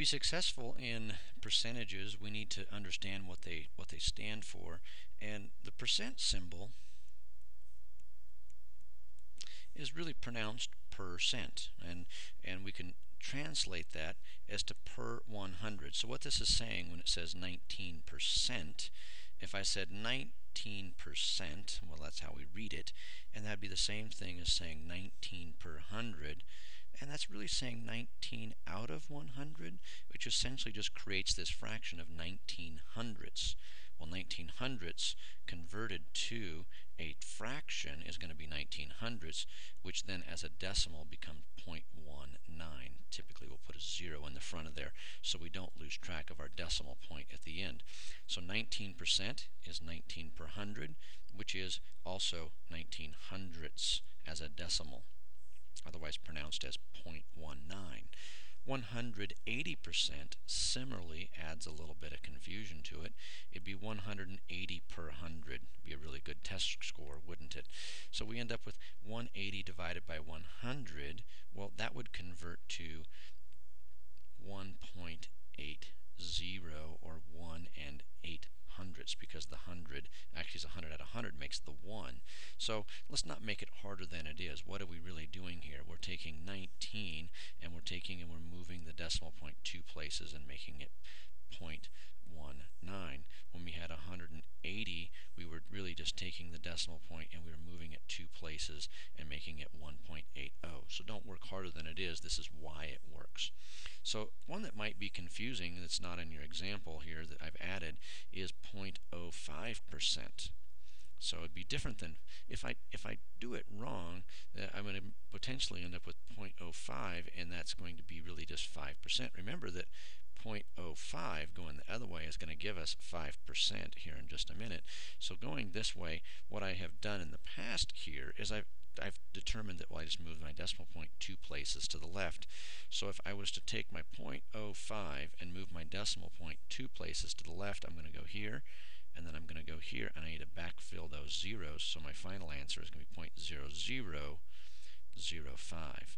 be successful in percentages, we need to understand what they stand for, and the percent symbol is really pronounced percent, and we can translate that as to per 100. So what this is saying when it says 19%, if I said 19%, well, that's how we read it, and that'd be the same thing as saying 19 per 100, and that's really saying 19 out of 100, which essentially just creates this fraction of 19 hundredths. Well, 19 hundredths converted to a fraction is going to be 19 hundredths, which then as a decimal becomes 0.19. Typically we'll put a 0 in the front of there so we don't lose track of our decimal point at the end. So 19% is 19 per 100, which is also 19 hundredths as a decimal, otherwise pronounced as 0.19. 180% similarly adds a little bit of confusion to it. It'd be 180 per 100. Be a really good test score, wouldn't it? So we end up with 180 divided by 100. Well, that would convert to 1.80, or 1 800ths, because the 100 actually is 100 out of 100 makes the 1. So let's not make it harder than it is. What are we really doing here? We're taking 19 and we're moving the decimal point 2 places and making it 0.19. When we had 180, we were really just taking the decimal point and we were moving it 2 places and making it 1.80. So don't work harder than it is. This is why it works. So one that might be confusing that's not in your example here that I've added is 0.05%. So it'd be different than if I do it wrong, I'm going to potentially end up with 0.05, and that's going to be really just 5%. Remember that 0.05 going the other way is going to give us 5% here in just a minute. So going this way, what I have done in the past here is I've determined that, well, I just moved my decimal point 2 places to the left. So if I was to take my 0.05 and move my decimal point 2 places to the left, I'm going to go here, and then I'm going to go here, and I need to backfill those zeros, so my final answer is going to be 0.0005.